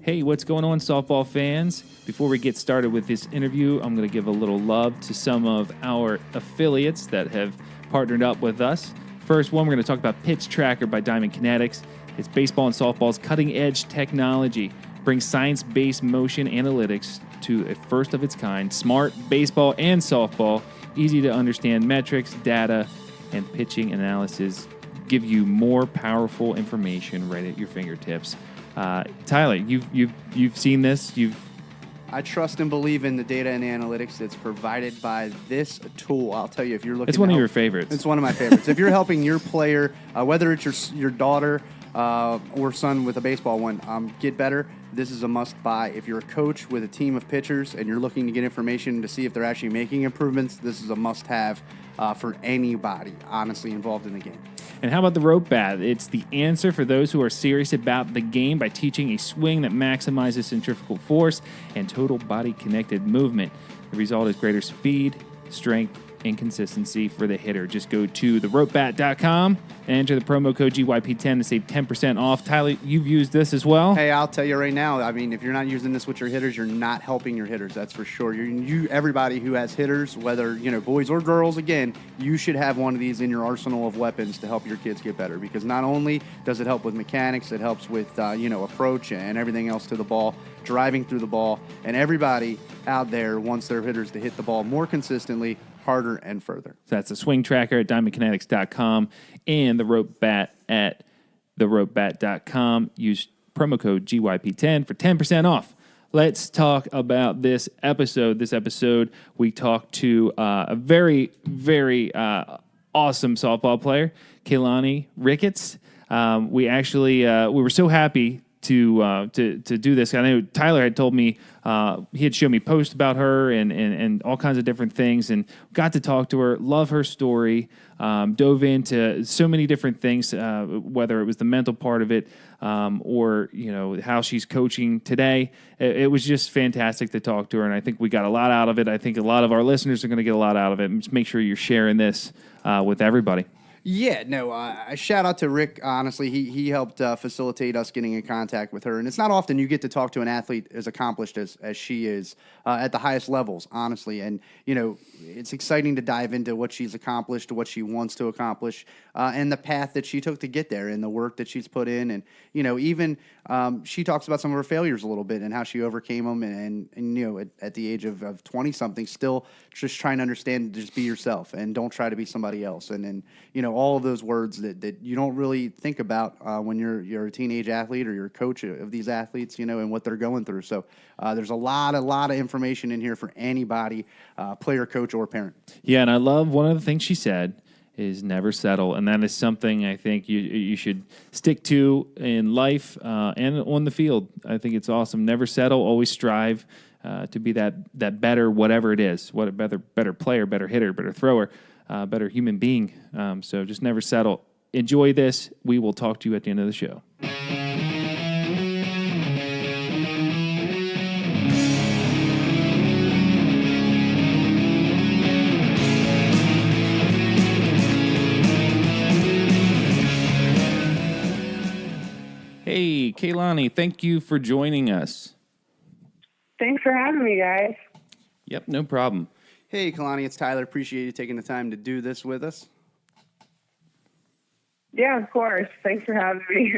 Hey, what's going on, softball fans? Before we get started with this interview, I'm going to give a little love to some of our affiliates that have partnered up with us. First one, we're going to talk about Pitch Tracker by Diamond Kinetics. It's baseball and softball's cutting-edge technology. Brings science-based motion analytics to a first-of-its-kind, smart baseball and softball, easy-to-understand metrics, data, and pitching analysis give you more powerful information right at your fingertips. Tyler, you've seen this. I trust and believe in the data and analytics that's provided by this tool. I'll tell you, if you're looking, it's one of your favorites. It's one of my favorites. If you're helping your player, whether it's your daughter or son with a baseball one, get better, this is a must-buy. If you're a coach with a team of pitchers and you're looking to get information to see if they're actually making improvements, this is a must-have for anybody, honestly, involved in the game. And how about the rope bat? It's the answer for those who are serious about the game by teaching a swing that maximizes centrifugal force and total body connected movement. The result is greater speed, strength, and consistency for the hitter. Just go to theropebat.com and enter the promo code GYP10 to save 10% off. Tyler, you've used this as well. Hey, I'll tell you right now, I mean, if you're not using this with your hitters, you're not helping your hitters, that's for sure. Everybody who has hitters, whether, boys or girls, again, you should have one of these in your arsenal of weapons to help your kids get better, because not only does it help with mechanics, it helps with, approach and everything else to the ball, driving through the ball, and everybody out there wants their hitters to hit the ball more consistently, harder, and further. So that's the swing tracker at diamondkinetics.com and the rope bat at theropebat.com. Use promo code GYP10 for 10% off. Let's talk about this episode. This episode, we talked to a very, very awesome softball player, Keilani Ricketts. We were so happy to do this. I know Tyler had told me, he had shown me posts about her and all kinds of different things, and got to talk to her, love her story, dove into so many different things, whether it was the mental part of it, or, how she's coaching today. It was just fantastic to talk to her, and I think we got a lot out of it. I think a lot of our listeners are going to get a lot out of it. And just make sure you're sharing this with everybody. Yeah, no, shout out to Rick. Honestly, he helped facilitate us getting in contact with her. And it's not often you get to talk to an athlete as accomplished as she is at the highest levels, honestly. And, it's exciting to dive into what she's accomplished, what she wants to accomplish, and the path that she took to get there and the work that she's put in. And, even she talks about some of her failures a little bit and how she overcame them. And at the age of 20-something, still just trying to understand, just be yourself and don't try to be somebody else. And all of those words that you don't really think about when you're a teenage athlete or you're a coach of these athletes, and what they're going through. So there's a lot of information in here for anybody, player, coach, or parent. Yeah, and I love one of the things she said is never settle, and that is something I think you should stick to in life and on the field. I think it's awesome. Never settle, always strive to be that better, whatever it is, what a better player, better hitter, better thrower, better human being. So just never settle. Enjoy this. We will talk to you at the end of the show. Hey, Keilani, thank you for joining us. Thanks for having me, guys. Yep, no problem. Hey, Keilani, it's Tyler. Appreciate you taking the time to do this with us. Yeah, of course. Thanks for having me.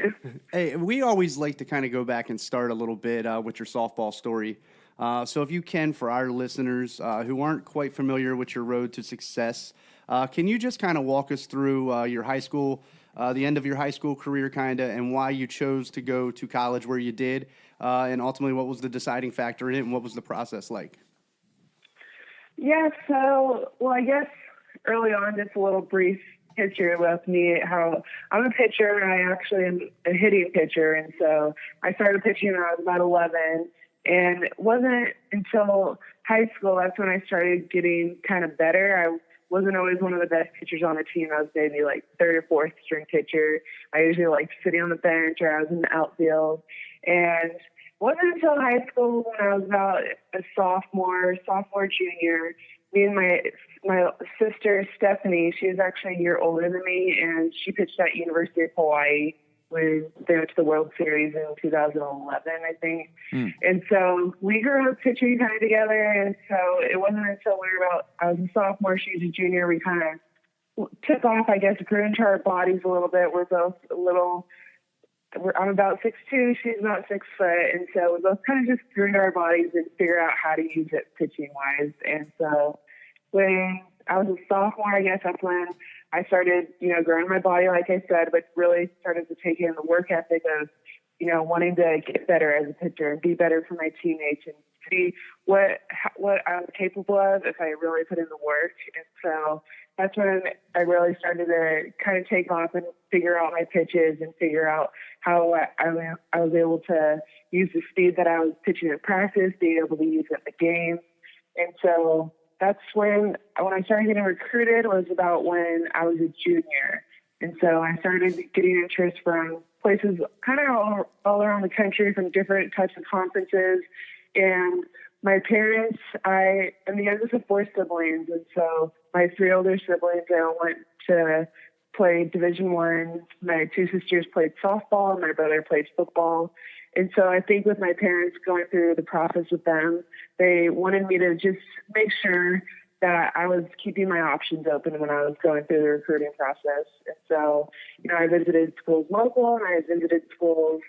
Hey, we always like to kind of go back and start a little bit with your softball story. So if you can, for our listeners who aren't quite familiar with your road to success, can you just kind of walk us through your high school, the end of your high school career kind of, and why you chose to go to college where you did, and ultimately what was the deciding factor in it and what was the process like? Yeah, so, I guess early on, just a little brief history with me, how I'm a pitcher, and I actually am a hitting pitcher, and so I started pitching when I was about 11, and it wasn't until high school that's when I started getting kind of better. I wasn't always one of the best pitchers on the team. I was maybe like third or fourth string pitcher. I usually liked sitting on the bench, or I was in the outfield, and it wasn't until high school when I was about a sophomore, junior, me and my sister, Stephanie, she was actually a year older than me, and she pitched at University of Hawaii. when they went to the World Series in 2011, I think. And so we grew up pitching kind of together. And so it wasn't until I was a sophomore, she was a junior, we kind of took off, I guess, grew into our bodies a little bit. We're both I'm about 6'2", she's about 6 foot. And so we both kind of just grew into our bodies and figure out how to use it pitching wise. And so when I was a sophomore, I guess that's when I started, growing my body, like I said, but really started to take in the work ethic of, wanting to get better as a pitcher and be better for my teammates and see what I'm capable of if I really put in the work. And so that's when I really started to kind of take off and figure out my pitches and figure out how I was able to use the speed that I was pitching in practice, being able to use it in the game. And so that's when I started getting recruited was about when I was a junior. And so I started getting interest from places kind of all around the country from different types of conferences. And my parents, I am the youngest of 4 siblings. And so my 3 older siblings, they all went to play Division I. My 2 sisters played softball and my brother played football. And so I think with my parents going through the process with them, they wanted me to just make sure that I was keeping my options open when I was going through the recruiting process. And so, I visited schools local and I visited schools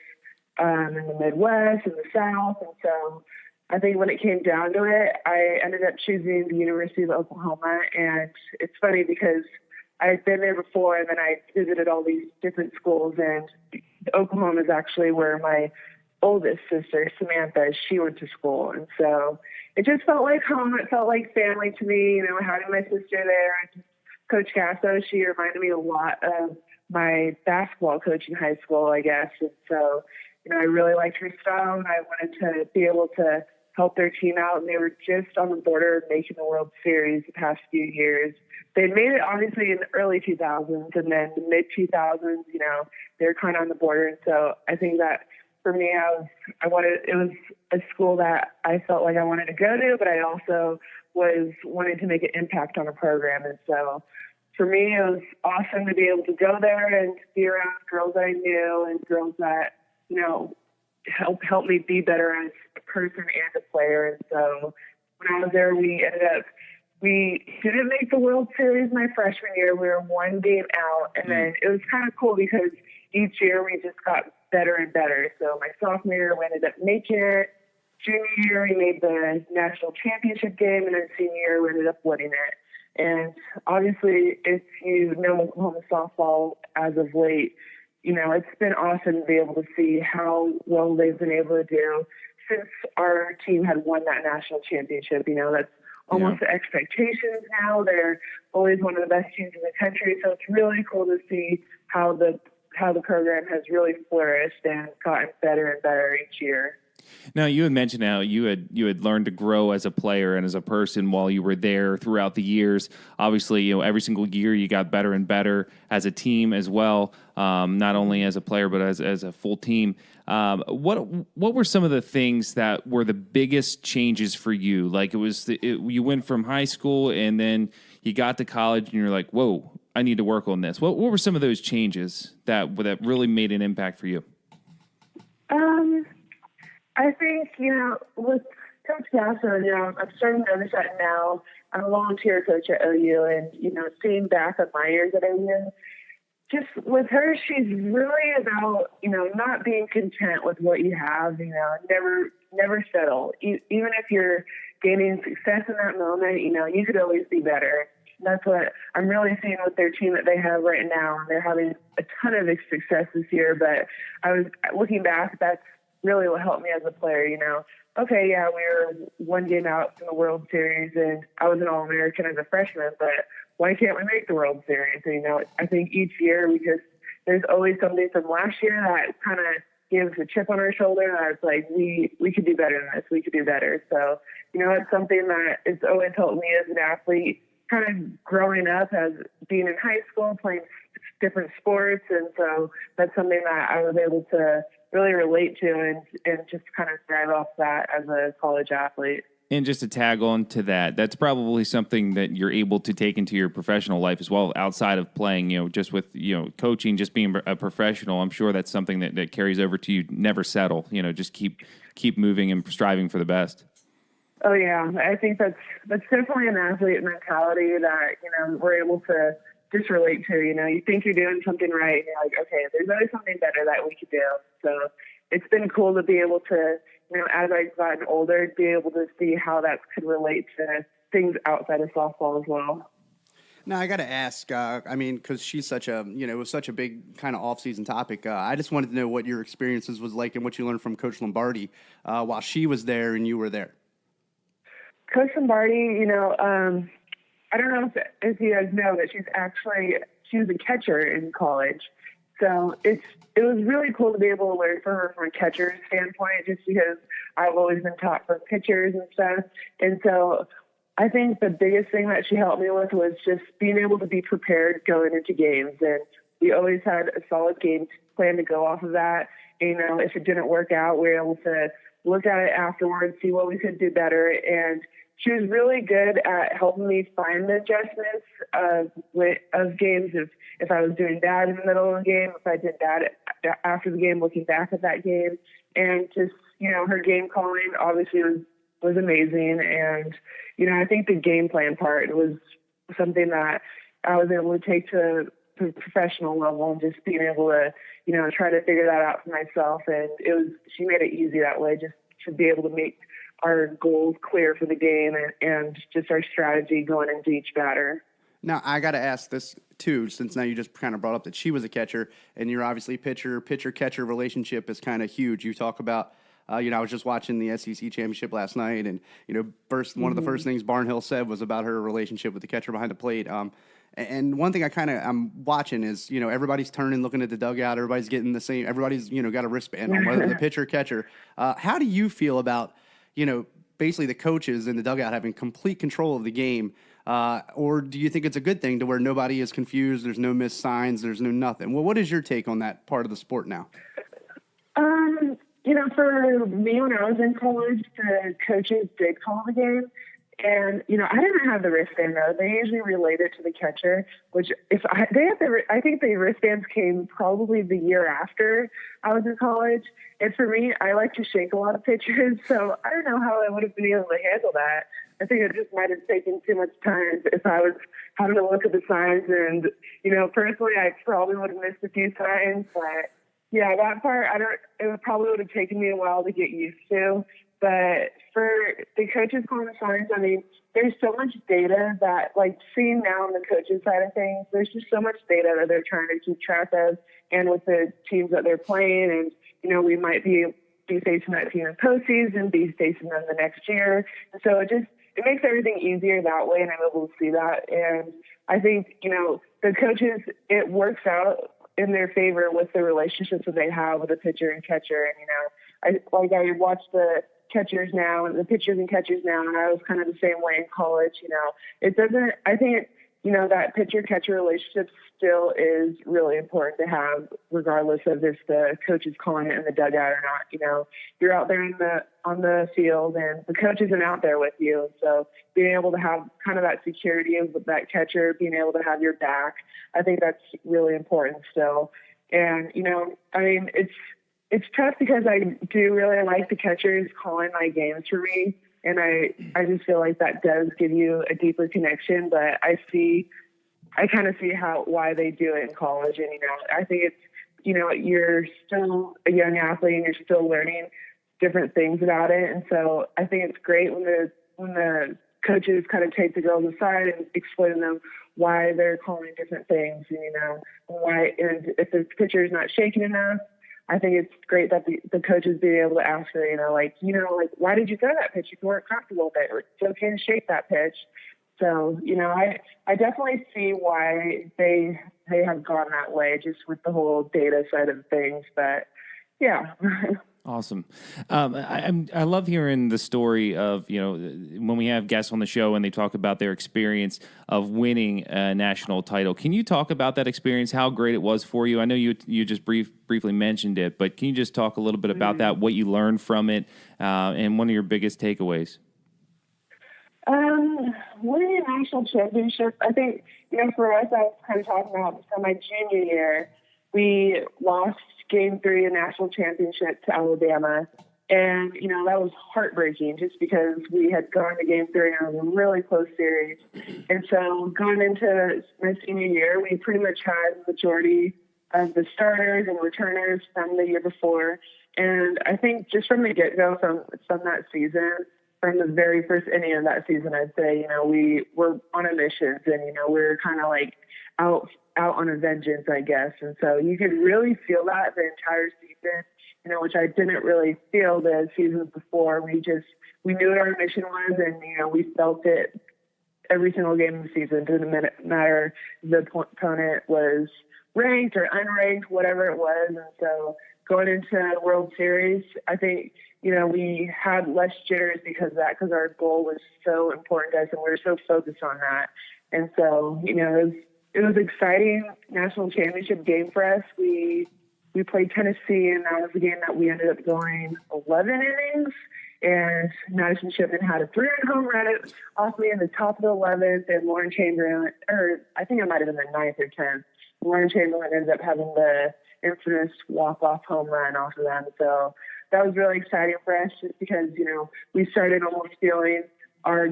in the Midwest and the South. And so I think when it came down to it, I ended up choosing the University of Oklahoma. And it's funny because I had been there before and then I visited all these different schools, and Oklahoma is actually where my oldest sister, Samantha, she went to school. And so it just felt like home. It felt like family to me, having my sister there. Coach Casso, she reminded me a lot of my basketball coach in high school, I guess. And so, I really liked her style and I wanted to be able to help their team out. And they were just on the border of making the World Series the past few years. They made it obviously in the early 2000s, and then the mid 2000s, they were kind of on the border. And so I think that for me, it was a school that I felt like I wanted to go to, but I also was wanting to make an impact on a program. And so for me, it was awesome to be able to go there and be around girls that I knew and girls that, help me be better as a person and a player. And so when I was there, we didn't make the World Series my freshman year. We were 1 game out, and then it was kind of cool because each year we just got better and better. So my sophomore year, we ended up making it. Junior year, we made the national championship game, and then senior year, we ended up winning it. And obviously, if you know Oklahoma softball as of late, it's been awesome to be able to see how well they've been able to do since our team had won that national championship. That's almost the expectations now. They're always one of the best teams in the country. So it's really cool to see how the program has really flourished and gotten better and better each year. Now, you had mentioned how you had learned to grow as a player and as a person while you were there throughout the years. Obviously, every single year you got better and better as a team as well, not only as a player but as a full team. What were some of the things that were the biggest changes for you? Like you went from high school and then you got to college and you're like, whoa, I need to work on this. What were some of those changes that really made an impact for you? I think, with Coach Casso, I'm starting to notice that now. I'm a volunteer coach at OU, and, seeing back on my years at OU, just with her, she's really about, not being content with what you have, never settle. Even if you're gaining success in that moment, you could always be better. That's what I'm really seeing with their team that they have right now. They're having a ton of success this year, but I was looking back, that's really what helped me as a player. Okay, yeah, we were 1 game out from the World Series and I was an All-American as a freshman, but why can't we make the World Series? I think each year there's always something from last year that kind of gives a chip on our shoulder. And it's like, we could do better than this. We could do better. So, it's something that it's always helped me as an athlete, kind of growing up as being in high school, playing different sports. And so that's something that I was able to really relate to and just kind of thrive off that as a college athlete. And just to tag on to that, that's probably something that you're able to take into your professional life as well, outside of playing, just with, coaching, just being a professional. I'm sure that's something that carries over to you. Never settle, just keep moving and striving for the best. Oh yeah. I think that's definitely an athlete mentality that, we're able to just relate to. You think you're doing something right and you're like, okay, there's always something better that we could do. So it's been cool to be able to, as I've gotten older, be able to see how that could relate to things outside of softball as well. Now I got to ask, because she's such a, it was such a big kind of off-season topic. I just wanted to know what your experiences was like and what you learned from Coach Lombardi while she was there and you were there. Coach Lombardi, I don't know if you guys know that she was a catcher in college. So it was really cool to be able to learn from her from a catcher standpoint, just because I've always been taught from pitchers and stuff. And so I think the biggest thing that she helped me with was just being able to be prepared going into games. And we always had a solid game plan to go off of that. And, if it didn't work out, we were able to look at it afterwards, see what we could do better. And she was really good at helping me find the adjustments of games. If I was doing bad in the middle of the game, if I did bad after the game, looking back at that game, and just, her game calling obviously was amazing. And, I think the game plan part was something that I was able to take to the professional level, and just being able to, try to figure that out for myself. And she made it easy that way, just to be able to make our goals clear for the game and just our strategy going into each batter. Now, I got to ask this, too, since now you just kind of brought up that she was a catcher, and you're obviously pitcher-catcher relationship is kind of huge. You talk about, I was just watching the SEC championship last night, and, one of the first things Barnhill said was about her relationship with the catcher behind the plate. And one thing I'm watching is, everybody's turning, looking at the dugout, everybody's getting the same, everybody's, got a wristband on, whether the pitcher-catcher. How do you feel about, basically the coaches in the dugout having complete control of the game? Or do you think it's a good thing to where nobody is confused, there's no missed signs, there's no nothing? Well, what is your take on that part of the sport now? For me, when I was in college, the coaches did call the game. And, I didn't have the wristband, though. They usually relate it to the catcher, which I think the wristbands came probably the year after I was in college. And for me, I like to shake a lot of pitches, so I don't know how I would have been able to handle that. I think it just might have taken too much time if I was having to look at the signs. And, personally, I probably would have missed a few signs. But, yeah, that part, it probably would have taken me a while to get used to. But for the coaches calling the signs, there's so much data that, seeing now on the coaches side of things, there's just so much data that they're trying to keep track of, and with the teams that they're playing. And, we might be facing that team in postseason, be facing them the next year. And so it makes everything easier that way, and I'm able to see that. And I think, the coaches, it works out in their favor with the relationships that they have with the pitcher and catcher. And, I watch the catchers now and the pitchers and catchers now, and I was kind of the same way in college. I think that pitcher-catcher relationship still is really important to have, regardless of if the coach is calling it in the dugout or not. You're out there on the field, and the coach isn't out there with you. So being able to have kind of that security of that catcher, being able to have your back, I think that's really important still. And, it's tough because I do really like the catchers calling my games for me. And I just feel like that does give you a deeper connection, but I kind of see why they do it in college. And, I think it's, you're still a young athlete and you're still learning different things about it. And so I think it's great when the coaches kind of take the girls aside and explain to them why they're calling different things, and, and if the pitcher is not shaking enough, I think it's great that the coaches being able to ask her, why did you throw that pitch? You weren't comfortable with it. It's okay to shake that pitch. So, I definitely see why they have gone that way, just with the whole data side of things. But yeah. Awesome. I love hearing the story of, when we have guests on the show and they talk about their experience of winning a national title. Can you talk about that experience, how great it was for you? I know you just briefly mentioned it, but can you just talk a little bit about that, what you learned from it, and one of your biggest takeaways? Winning a national championship, I think, for us, I was kind of talking about for my junior year, we lost game 3 of national championship to Alabama. And, that was heartbreaking just because we had gone to game 3 and it was a really close series. And so going into my senior year, we pretty much had the majority of the starters and returners from the year before. And I think just from the get-go from that season, from the very first inning of that season, I'd say, we were on a mission and, we were kind of like out on a vengeance, I guess. And so you could really feel that the entire season, which I didn't really feel the seasons before. We knew what our mission was and, we felt it every single game of the season. It didn't matter if the opponent was ranked or unranked, whatever it was. And so going into the World Series, I think, we had less jitters because of that, because our goal was so important to us and we were so focused on that. And so, it was exciting national championship game for us. We played Tennessee, and that was a game that we ended up going 11 innings. And Madison Shipman had a 3-run home run off me in the top of the 11th, and Lauren Chamberlain, or I think it might have been the 9th or 10th. Lauren Chamberlain ended up having the infamous walk-off home run off of them. So that was really exciting for us just because, we started almost feeling our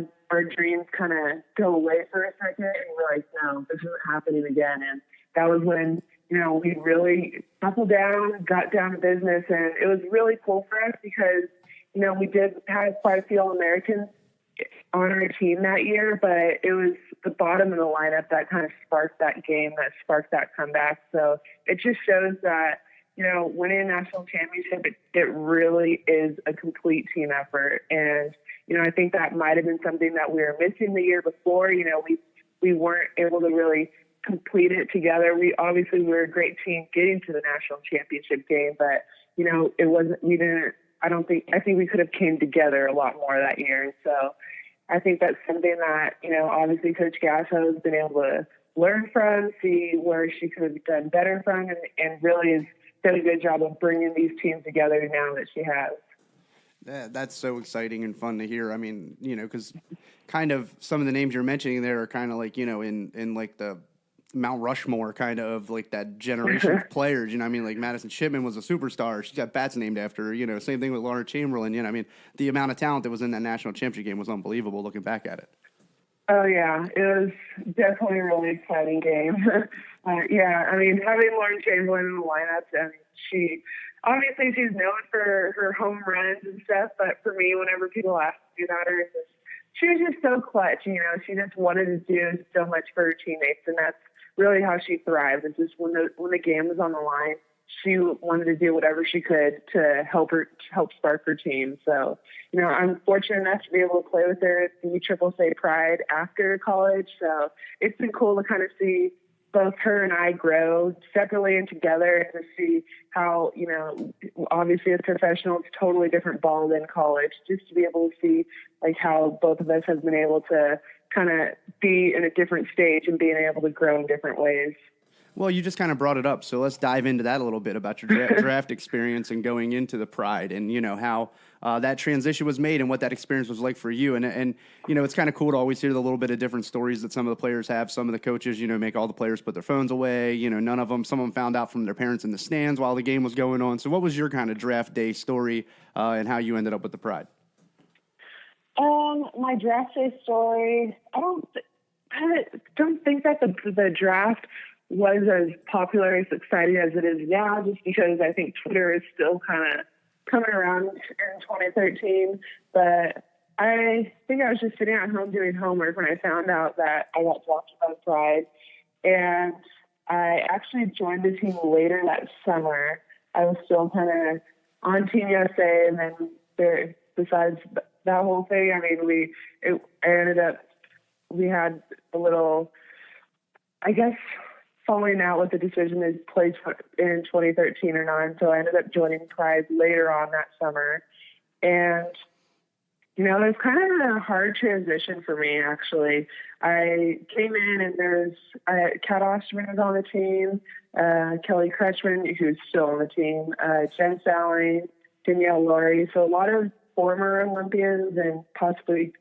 dreams kind of go away for a second, and we're like, no, this isn't happening again. And that was when, we really buckled down, got down to business, and it was really cool for us because, we did have quite a few All-Americans on our team that year, but it was the bottom of the lineup that kind of sparked that game, that sparked that comeback. So it just shows that, winning a national championship, it really is a complete team effort. And, I think that might have been something that we were missing the year before. We weren't able to really complete it together. We were a great team getting to the national championship game, but, I think we could have came together a lot more that year. And so I think that's something that, obviously Coach Gasso has been able to learn from, see where she could have done better from, and really has done a good job of bringing these teams together now that she has. That's so exciting and fun to hear. I mean, because kind of some of the names you're mentioning there are kind of like, in like the Mount Rushmore kind of like that generation of players. I mean, like Madison Shipman was a superstar. She's got bats named after her. Same thing with Lauren Chamberlain. I mean, the amount of talent that was in that national championship game was unbelievable looking back at it. Oh, yeah. It was definitely a really exciting game. Yeah, I mean, having Lauren Chamberlain in the lineup, she's known for her home runs and stuff, but for me, whenever people ask me about her, she was just so clutch. She just wanted to do so much for her teammates, and that's really how she thrived. It's just when the game was on the line, she wanted to do whatever she could to help spark her team. So, I'm fortunate enough to be able to play with her at the USSSA Pride after college. So it's been cool to kind of see both her and I grow separately and together, and to see how, obviously as professional, it's a totally different ball than college. Just to be able to see like how both of us have been able to kind of be in a different stage and being able to grow in different ways. Well, you just kind of brought it up, so let's dive into that a little bit about your draft experience and going into the Pride, and how that transition was made and what that experience was like for you. And it's kind of cool to always hear the little bit of different stories that some of the players have. Some of the coaches, make all the players put their phones away. None of them. Some of them found out from their parents in the stands while the game was going on. So, what was your kind of draft day story and how you ended up with the Pride? My draft day story. I don't think that the draft was as popular, as exciting as it is now, just because I think Twitter is still kind of coming around in 2013. But I think I was just sitting at home doing homework when I found out that I got drafted by the Pride. And I actually joined the team later that summer. I was still kind of on Team USA, and then besides that whole thing, I mean, we had a little, I guess, falling out with the decision to play in 2013 or not. So I ended up joining Pride later on that summer. And, it was kind of a hard transition for me, actually. I came in and Kat Osterman was on the team, Kelly Kretschmann, who's still on the team, Jen Salling, Danielle Laurie. So a lot of former Olympians and possibly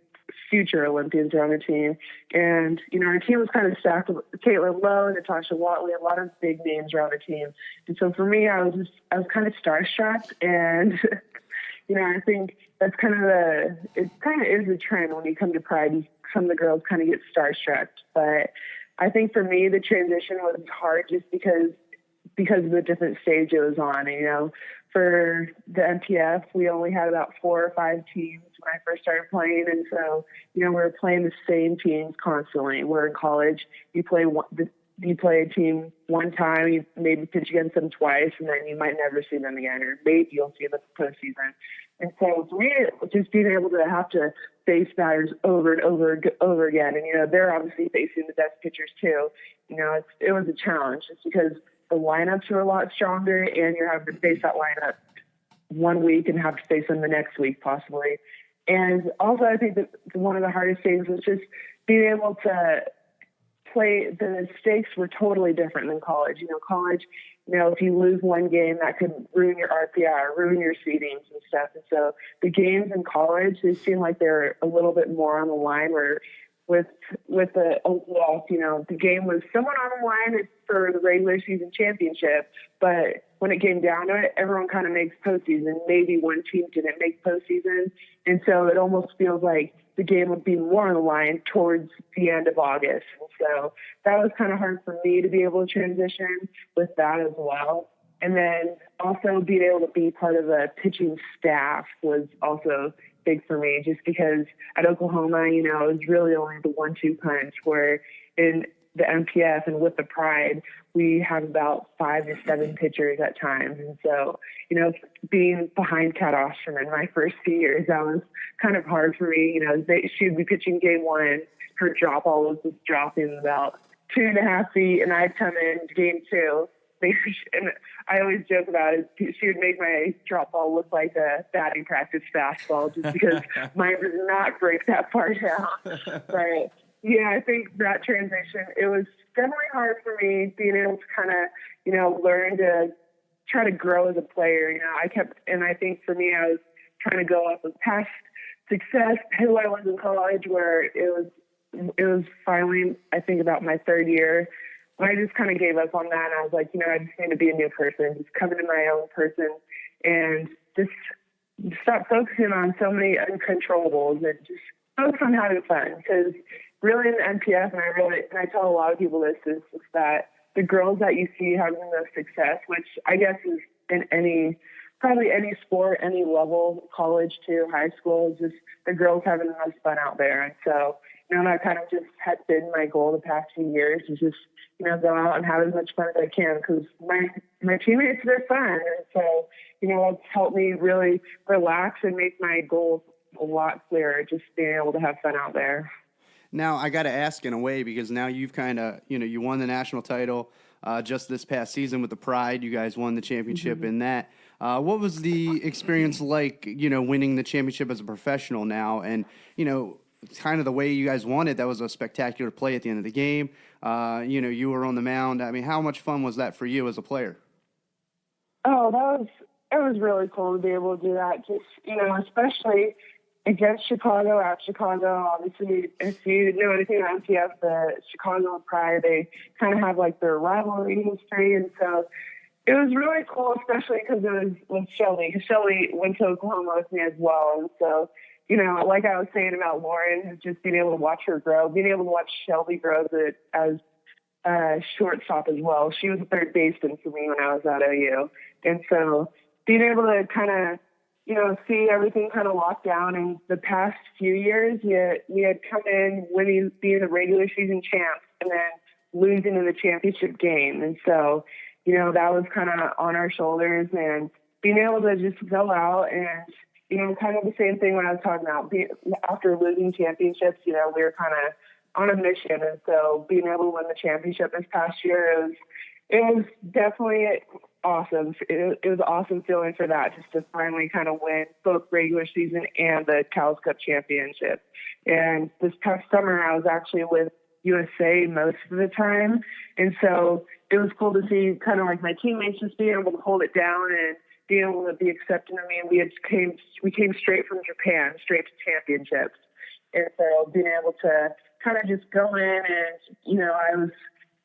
future Olympians are on the team. And, our team was kind of stacked with Caitlin Lowe, Natasha Watley, a lot of big names around the team. And so for me, I was kind of starstruck. And, I think that's it kind of is a trend when you come to Pride. Some of the girls kind of get starstruck. But I think for me, the transition was hard just because of the different stage it was on. For the MPF, we only had about 4 or 5 teams when I first started playing. And so, we were playing the same teams constantly. We're in college. You play a team one time, you maybe pitch against them twice, and then you might never see them again, or maybe you'll see them in the postseason. And so for me, just being able to have to face batters over and over again, and, they're obviously facing the best pitchers too. It was a challenge just because the lineups are a lot stronger, and you're having to face that lineup one week and have to face them the next week possibly. And also I think that one of the hardest things was just being able to play. The stakes were totally different than college. College, if you lose one game, that could ruin your RPI, ruin your seedings and stuff. And so the games in college, they seem like they're a little bit more on the line, where with the OPF, the game was somewhat on the line for the regular season championship, but when it came down to it, everyone kind of makes postseason. Maybe one team didn't make postseason, and so it almost feels like the game would be more on the line towards the end of August. And so that was kind of hard for me to be able to transition with that as well. And then also being able to be part of a pitching staff was also big for me, just because at Oklahoma, it was really only the 1-2 punch, where in the MPF and with the Pride, we have about 5 to 7 pitchers at times. And so, being behind Kat Osterman my first few years, that was kind of hard for me. She'd be pitching game 1, her drop ball was just dropping about 2.5 feet, and I'd come in game 2. And I always joke about it. She would make my drop ball look like a batting practice fastball, just because mine does not break that far down. But yeah, I think that transition, it was definitely hard for me, being able to kind of, learn to try to grow as a player. And I think for me, I was trying to go off of past success, who I was in college, where it was finally, I think about my 3rd year, I just kind of gave up on that. And I was like, I just need to be a new person, just come into my own person, and just stop focusing on so many uncontrollables and just focus on having fun. Because really in the MPF, and I tell a lot of people this, is that the girls that you see having the most success, which I guess is in probably any sport, any level, college to high school, is just the girls having the most fun out there. And so, that kind of just has been my goal the past few years, is just, go out and have as much fun as I can, because my teammates, they're fun. And so, it's helped me really relax and make my goals a lot clearer, just being able to have fun out there. Now, I got to ask in a way, because now you've kind of, you won the national title just this past season with the Pride. You guys won the championship in that. What was the experience like, winning the championship as a professional now? And, kind of the way you guys won it, that was a spectacular play at the end of the game. You were on the mound. I mean, how much fun was that for you as a player? Oh, it was really cool to be able to do that. Just, especially against Chicago, at Chicago. Obviously, if you know anything about MTF, the Chicago Pride, they kind of have like their rivalry history. And so it was really cool, especially because it was with Shelby. Because Shelby went to Oklahoma with me as well. And so, like I was saying about Lauren, just being able to watch her grow, being able to watch Shelby grow as a shortstop as well. She was a third baseman for me when I was at OU. And so being able to kind of, see everything kind of locked down. In the past few years, we had come in being the regular season champs, and then losing in the championship game. And so, that was kind of on our shoulders, and being able to just go out and, kind of the same thing when I was talking about after losing championships, we were kind of on a mission. And so being able to win the championship this past year, it was definitely awesome. It was an awesome feeling for that, just to finally kind of win both regular season and the Cal's Cup championship. And this past summer, I was actually with USA most of the time. And so it was cool to see kind of like my teammates just being able to hold it down and being able to be accepting of me. And we came straight from Japan, straight to championships. And so being able to kind of just go in and, I was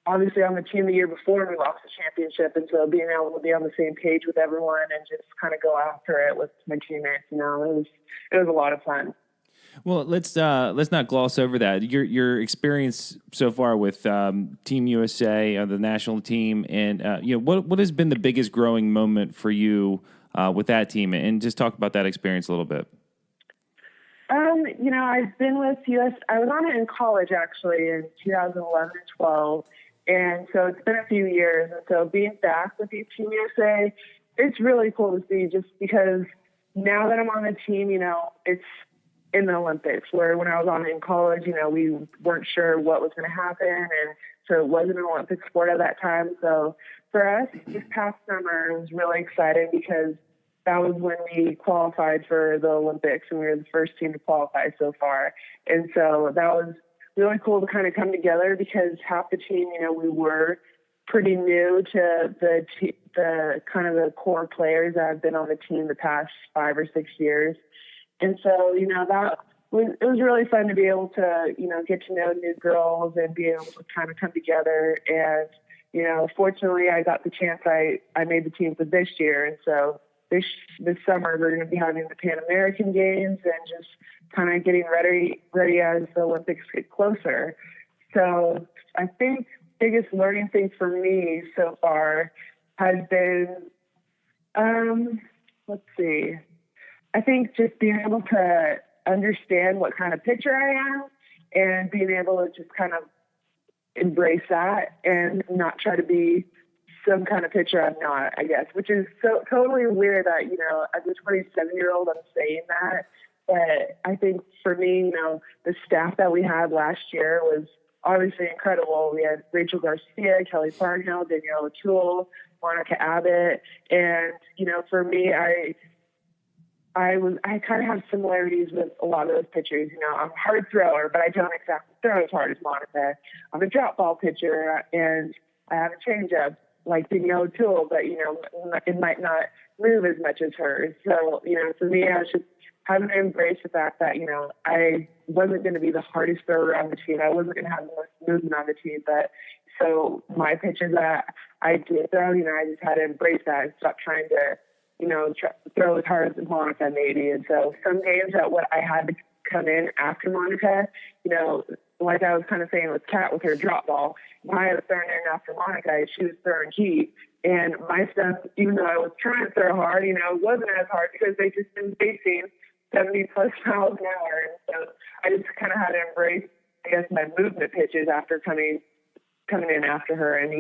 obviously on the team the year before we lost the championship. And so being able to be on the same page with everyone and just kind of go after it with my teammates, it was a lot of fun. Well, let's not gloss over that. Your experience so far with Team USA, the national team, and what has been the biggest growing moment for you with that team, and just talk about that experience a little bit. I've been with US. I was on it in college actually in 2011 and 12, and so it's been a few years. And so being back with Team USA, it's really cool to see. Just because now that I'm on the team, it's in the Olympics, where when I was on in college, we weren't sure what was going to happen. And so it wasn't an Olympic sport at that time. So for us, this past summer, it was really exciting because that was when we qualified for the Olympics, and we were the first team to qualify so far. And so that was really cool to kind of come together because half the team, we were pretty new to the kind of the core players that have been on the team the past 5 or 6 years. And so, it was really fun to be able to, get to know new girls and be able to kind of come together. And, fortunately, I got the chance. I made the team for this year. And so this summer, we're going to be having the Pan American Games and just kind of getting ready as the Olympics get closer. So I think biggest learning thing for me so far has been, I think just being able to understand what kind of pitcher I am and being able to just kind of embrace that and not try to be some kind of pitcher I'm not, I guess, which is so totally weird that, as a 27-year-old, I'm saying that. But I think for me, the staff that we had last year was obviously incredible. We had Rachel Garcia, Kelly Farnhill, Danielle O'Toole, Monica Abbott. And, for me, I kind of have similarities with a lot of those pitchers. I'm a hard thrower, but I don't exactly throw as hard as Monica. I'm a drop ball pitcher, and I have a changeup like Danielle O'Toole, but, it might not move as much as hers. So, for me, I was just having to embrace the fact that, I wasn't going to be the hardest thrower on the team. I wasn't going to have the most movement on the team. But so my pitches that I did throw, I just had to embrace that and stop trying to, throw as hard as Monica maybe. And so some games that what I had to come in after Monica, like I was kind of saying with Kat with her drop ball, when I was throwing in after Monica, she was throwing heat. And my stuff, even though I was trying to throw hard, it wasn't as hard because they just been facing 70 plus miles an hour. And so I just kind of had to embrace, I guess, my movement pitches after coming in after her. And,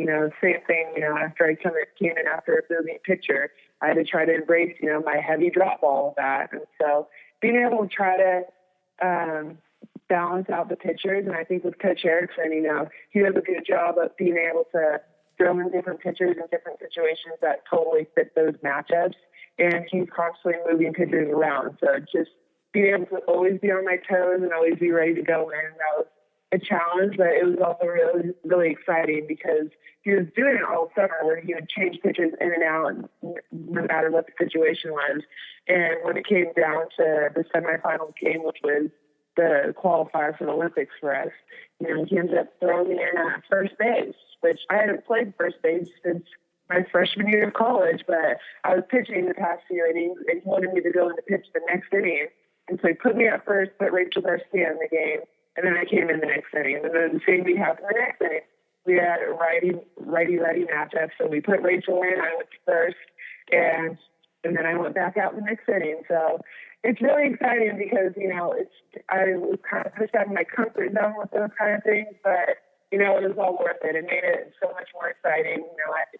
same thing, after I came in after a moving pitcher, I had to try to embrace, my heavy drop ball with that. And so being able to try to balance out the pitchers, and I think with Coach Erickson, he does a good job of being able to throw in different pitchers in different situations that totally fit those matchups. And he's constantly moving pitchers around. So just being able to always be on my toes and always be ready to go in, that was a challenge, but it was also really, really exciting because he was doing it all summer where he would change pitchers in and out no matter what the situation was. And when it came down to the semifinal game, which was the qualifier for the Olympics for us, he ended up throwing me in at first base, which I hadn't played first base since my freshman year of college, but I was pitching the past few innings and he wanted me to go in to pitch the next inning. And so he put me at first, put Rachel Garcia in the game, and then I came in the next inning. And then the same thing happened the next inning. We had a righty-righty matchup, so we put Rachel in, I went to first, and then I went back out the next inning. So it's really exciting because, I was kind of pushed out of my comfort zone with those kind of things, but it was all worth it. It made it so much more exciting.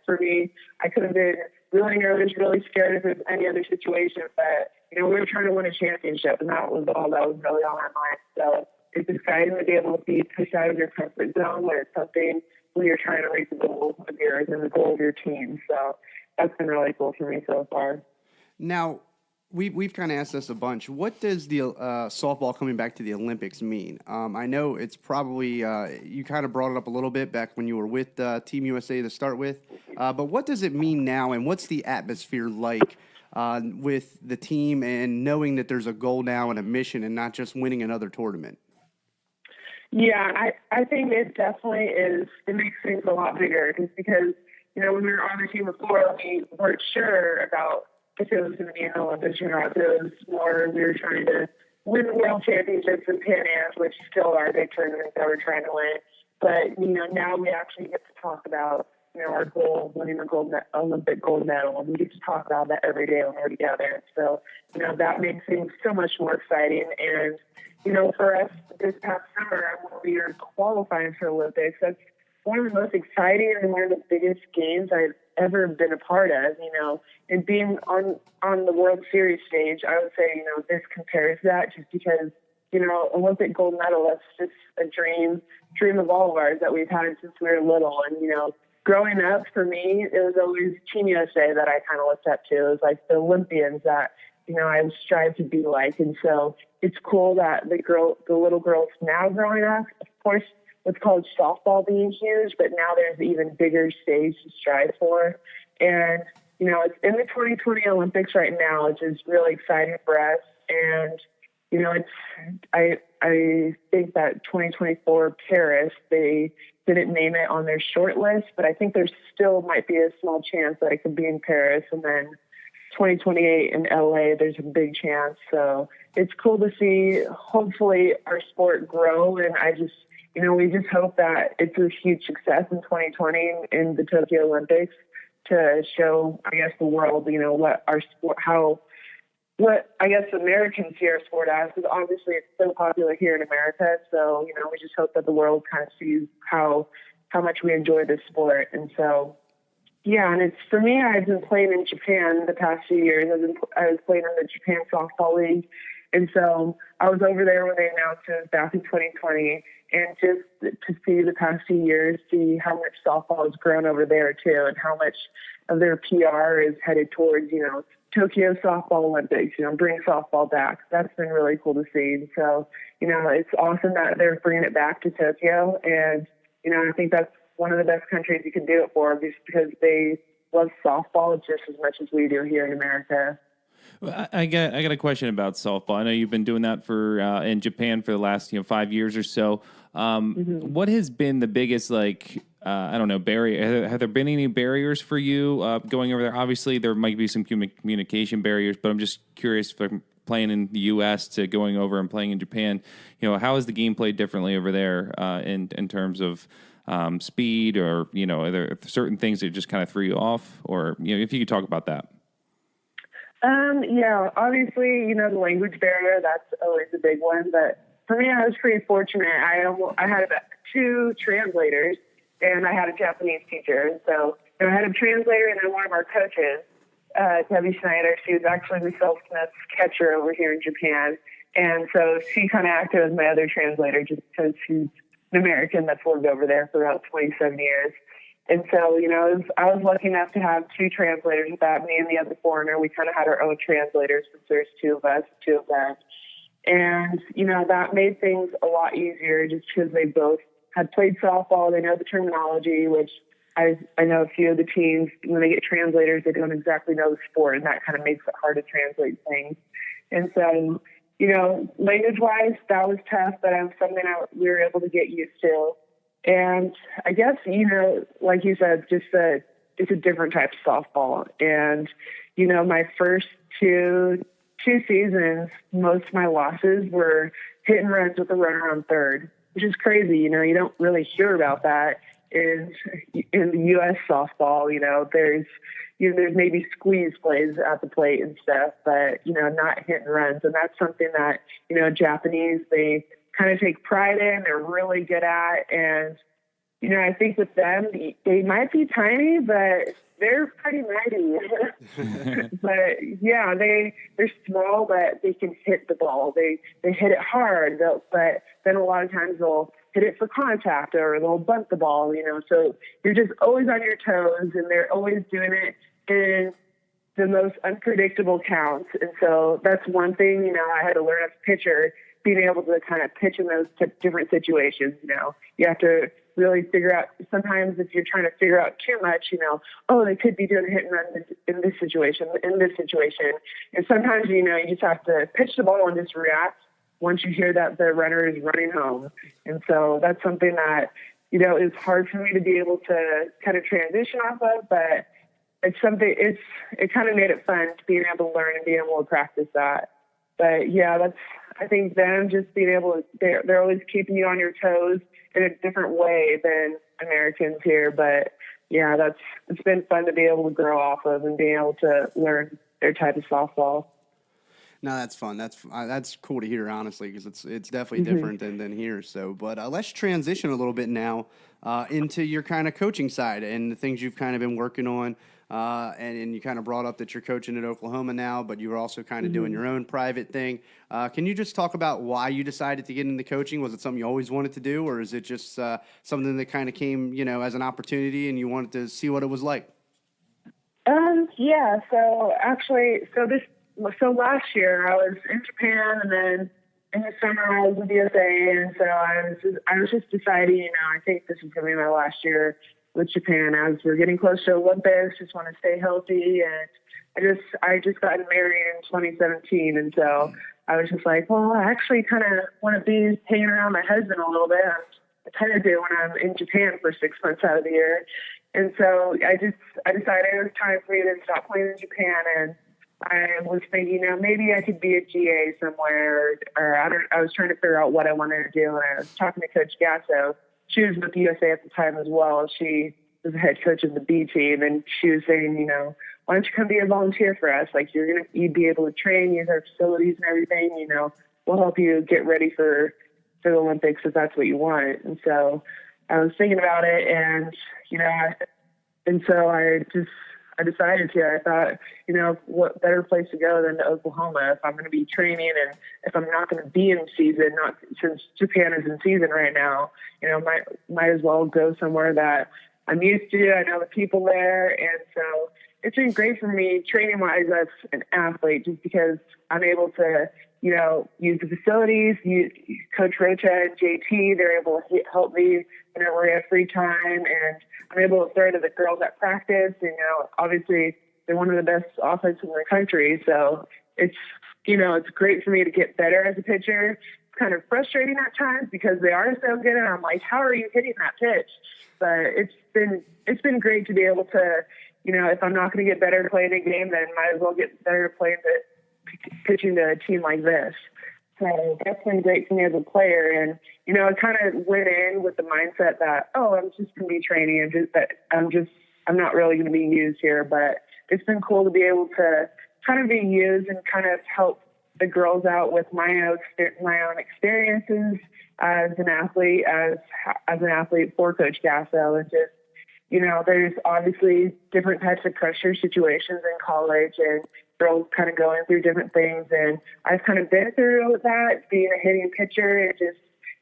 For me, I could have been really nervous, really scared if it was any other situation, but, we were trying to win a championship, and that was all that was really on our mind. So it's exciting to be able to be pushed out of your comfort zone where it's something when you're trying to reach the goal of yours and the goal of your team. So that's been really cool for me so far. Now, we've kind of asked this a bunch. What does the softball coming back to the Olympics mean? I know it's probably you kind of brought it up a little bit back when you were with Team USA to start with. But what does it mean now, and what's the atmosphere like with the team and knowing that there's a goal now and a mission and not just winning another tournament? Yeah, I think it definitely is. It makes things a lot bigger just because, when we were on the team before, we weren't sure about if it was going to be in the Olympics or not. So it was more, we were trying to win world championships in Pan Am, which still are big tournaments that we're trying to win. But, now we actually get to talk about, our goal, winning the Olympic gold medal. And we get to talk about that every day when we're together. So, that makes things so much more exciting. And, for us this past summer, when we were qualifying for Olympics, that's one of the most exciting and one of the biggest games I've ever been a part of, and being on the World Series stage, I would say, this compares to that just because, Olympic gold medal, that's just a dream of all of ours that we've had since we were little. And, growing up for me, it was always Team USA that I kind of looked up to. It was like the Olympians that, I strive to be like. And so it's cool that the little girls now growing up, of course, with college softball being huge, but now there's an even bigger stage to strive for. And, it's in the 2020 Olympics right now, which is really exciting for us. And, I think that 2024 Paris, they didn't name it on their short list, but I think there still might be a small chance that it could be in Paris. And then 2028 in LA, there's a big chance. So it's cool to see, hopefully, our sport grow. And I just, we just hope that it's a huge success in 2020 in the Tokyo Olympics to show, I guess, the world, what our sport, what I guess Americans see our sport as, because obviously it's so popular here in America. So, we just hope that the world kind of sees how much we enjoy this sport. And so, yeah, and it's, for me, I've been playing in Japan the past few years. I was playing in the Japan Softball League. And so I was over there when they announced it back in 2020. And just to see the past few years, see how much softball has grown over there too, and how much of their PR is headed towards, Tokyo Softball Olympics, bring softball back. That's been really cool to see. And so, it's awesome that they're bringing it back to Tokyo. And, I think that's one of the best countries you can do it for, just because they love softball just as much as we do here in America. I got a question about softball. I know you've been doing that for in Japan for the last 5 years or so. What has been the biggest I don't know, barrier? Have there been any barriers for you going over there? Obviously, there might be some communication barriers, but I'm just curious, from playing in the U.S. to going over and playing in Japan, how is the game played differently over there in terms of speed, or are there certain things that just kind of threw you off, or if you could talk about that. Yeah, obviously, the language barrier, that's always a big one. But for me, I was pretty fortunate. I had about 2 translators, and I had a Japanese teacher. And so I had a translator, and then one of our coaches, Debbie Schneider, she was actually Michelle Smith's catcher over here in Japan. And so she kind of acted as my other translator just because she's an American that's lived over there for about 27 years. And so, I was lucky enough to have 2 translators with that, me and the other foreigner. We kind of had our own translators since there's 2 of us, 2 of them. And, that made things a lot easier just because they both had played softball. They know the terminology, which I know a few of the teams, when they get translators, they don't exactly know the sport, and that kind of makes it hard to translate things. And so, language-wise, that was tough, but it was something we were able to get used to. And I guess, like you said, it's a different type of softball. And, my first two seasons, most of my losses were hit and runs with a runner on third, which is crazy. You don't really hear about that in the U.S. softball. There's maybe squeeze plays at the plate and stuff, but, not hit and runs. And that's something that, Japanese, they kind of take pride in, they're really good at. And, I think with them, they might be tiny, but they're pretty mighty. But yeah, they're small, but they can hit the ball. They hit it hard, but then a lot of times they'll hit it for contact, or they'll bunt the ball, so you're just always on your toes, and they're always doing it in the most unpredictable counts. And so that's one thing, I had to learn as a pitcher, being able to kind of pitch in those different situations. You have to really figure out, sometimes if you're trying to figure out too much, oh, they could be doing a hit and run in this situation. And sometimes, you just have to pitch the ball and just react once you hear that the runner is running home. And so that's something that, is hard for me to be able to kind of transition off of, but it kind of made it fun to being able to learn and being able to practice that. But yeah, I think them just being able to, they're always keeping you on your toes in a different way than Americans here. But yeah, it's been fun to be able to grow off of and being able to learn their type of softball. No, that's fun. That's cool to hear, honestly, because it's definitely different than here. So, but let's transition a little bit now into your kind of coaching side and the things you've kind of been working on. And you kind of brought up that you're coaching at Oklahoma now, but you were also kind of doing your own private thing. Can you just talk about why you decided to get into coaching? Was it something you always wanted to do, or is it just something that kind of came, as an opportunity and you wanted to see what it was like? Yeah. So actually, so last year I was in Japan, and then in the summer I was with USSSA, and so I was just deciding, I think this is going to be my last year with Japan as we're getting close to Olympics. Just want to stay healthy, and I just got married in 2017, and so I was just like, well, I actually kind of want to be hanging around my husband a little bit. I kind of do when I'm in Japan for 6 months out of the year, and so I decided it was time for me to stop playing in Japan, and I was thinking, maybe I could be a GA somewhere, or I was trying to figure out what I wanted to do, and I was talking to Coach Gasso. She was with USA at the time as well. She was the head coach of the B team, and she was saying, why don't you come be a volunteer for us? Like, you'd be able to train, use our facilities and everything. We'll help you get ready for the Olympics if that's what you want. And so I was thinking about it, and so I decided to. I thought, what better place to go than to Oklahoma if I'm going to be training, and if I'm not going to be in season, not since Japan is in season right now, might as well go somewhere that I'm used to. I know the people there, and so it's been great for me training-wise as an athlete, just because I'm able to, use the facilities. Coach Rocha and JT, they're able to help me whenever we have free time, and I'm able to throw to the girls at practice. Obviously they're one of the best offenses in the country, so it's great for me to get better as a pitcher. It's kind of frustrating at times because they are so good, and I'm like, how are you hitting that pitch? But it's been great to be able to, if I'm not going to get better playing a game, then might as well get better pitching to a team like this. So that's been great for me as a player. And, I kind of went in with the mindset that, I'm just going to be training, and I'm not really going to be used here. But it's been cool to be able to kind of be used and kind of help the girls out with my own experiences as an athlete, for Coach Gasso. And just, there's obviously different types of pressure situations in college, and girls kind of going through different things. And I've kind of been through that, being a hitting pitcher. It just,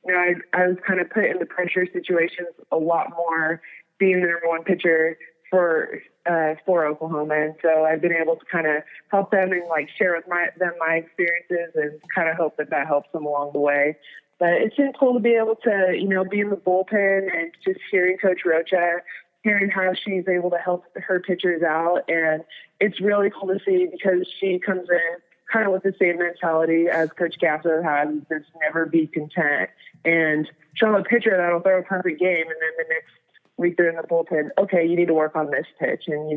I was kind of put into pressure situations a lot more, being the number one pitcher for Oklahoma. And so I've been able to kind of help them and share with my experiences, and kind of hope that helps them along the way. But it's been cool to be able to, be in the bullpen and just hearing Coach Rocha, hearing how she's able to help her pitchers out. And it's really cool to see, because she comes in kind of with the same mentality as Coach Gasso has, just never be content. And she'll have a pitcher that'll throw a perfect game, and then the next week they're in the bullpen, okay, you need to work on this pitch. And,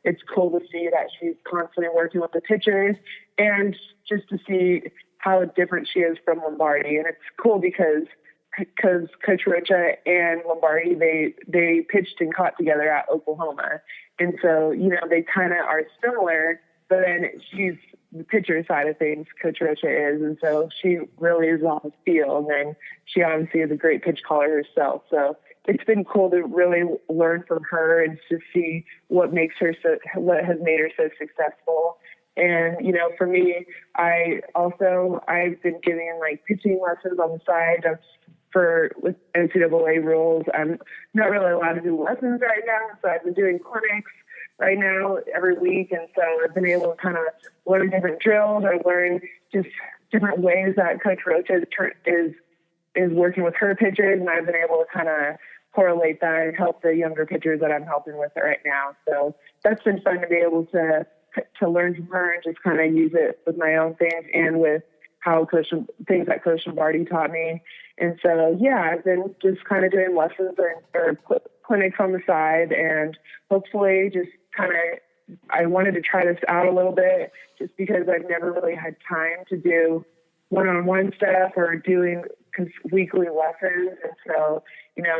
it's cool to see that she's constantly working with the pitchers, and just to see how different she is from Lombardi. And it's cool because Coach Rocha and Lombardi, they pitched and caught together at Oklahoma. And so, they kind of are similar, but then she's the pitcher side of things, Coach Rocha is. And so she really is on the field, and she obviously is a great pitch caller herself. So it's been cool to really learn from her and to see what has made her so successful. And, for me, I've been giving pitching lessons on the side with NCAA rules. I'm not really allowed to do lessons right now, so I've been doing clinics right now every week. And so I've been able to kind of learn different drills. I learned just different ways that Coach Roach is working with her pitchers, and I've been able to kind of correlate that and help the younger pitchers that I'm helping with right now. So that's been fun to be able to learn from her and just kind of use it with my own things and with things that Coach Lombardi taught me. And so, yeah, I've been just kind of doing lessons or clinics on the side, and hopefully just kind of, I wanted to try this out a little bit just because I've never really had time to do one-on-one stuff or doing weekly lessons. And so,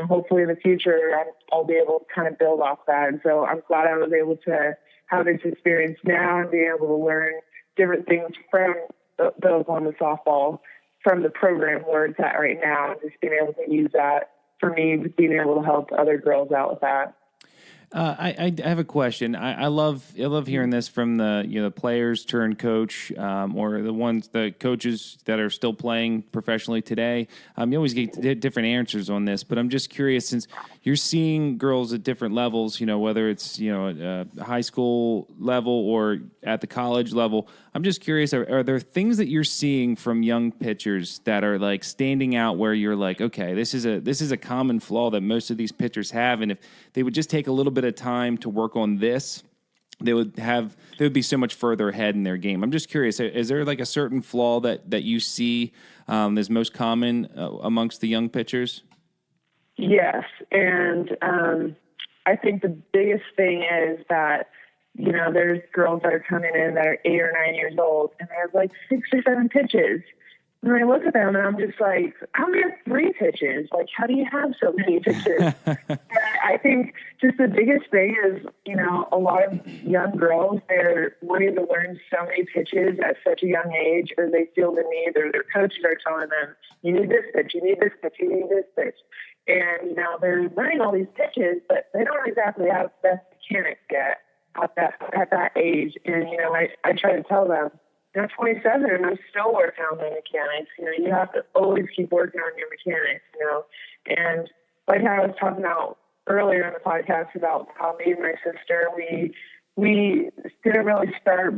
hopefully in the future, I'll be able to kind of build off that. And so I'm glad I was able to have this experience now and be able to learn different things from the Oklahoma softball, from the program where it's at right now, and just being able to use that for me, being able to help other girls out with that. I have a question. I love hearing this from the players turned coach, or the coaches that are still playing professionally today. You always get different answers on this, but I'm just curious, since you're seeing girls at different levels, whether it's a high school level or at the college level. I'm just curious, are there things that you're seeing from young pitchers that are like standing out where you're like, okay, this is a common flaw that most of these pitchers have, and if they would just take a little bit of time to work on this, they would be so much further ahead in their game. I'm just curious, is there like a certain flaw that you see is most common amongst the young pitchers? Yes, and I think the biggest thing is that there's girls that are coming in that are 8 or 9 years old, and they have like 6 or 7 pitches. And I look at them and I'm just like, I only have 3 pitches. Like, how do you have so many pitches? And I think just the biggest thing is, a lot of young girls, they're wanting to learn so many pitches at such a young age, or they feel the need, or their coaches are telling them, you need this pitch, you need this pitch, you need this pitch. And, they're learning all these pitches, but they don't exactly have the best mechanics yet at that age. And, I try to tell them, I'm 27 and I'm still working on my mechanics. You have to always keep working on your mechanics, And like how I was talking about earlier in the podcast about how me and my sister, we didn't really start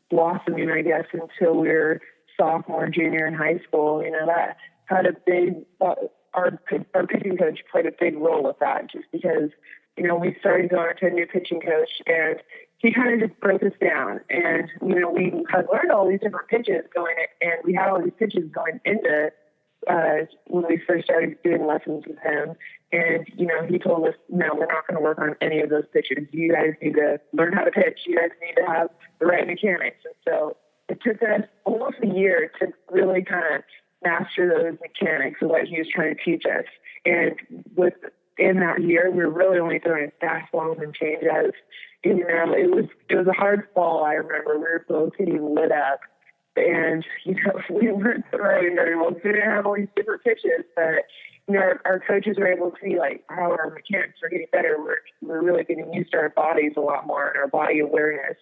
blossoming, I guess, until we were sophomore, junior in high school. That had a big, our pitching coach played a big role with that, just because, we started going to a new pitching coach, and he kind of just broke us down. And, we had learned all these different pitches and we had all these pitches going into when we first started doing lessons with him. And, he told us, no, we're not going to work on any of those pitches. You guys need to learn how to pitch. You guys need to have the right mechanics. And so it took us almost a year to really kind of master those mechanics of what he was trying to teach us. And in that year, we were really only throwing fastballs and changeups. It was a hard fall. I remember we were both getting lit up, and we weren't throwing very well. We didn't have all these different pitches, but our coaches were able to see like how our mechanics are getting better. We're really getting used to our bodies a lot more and our body awareness.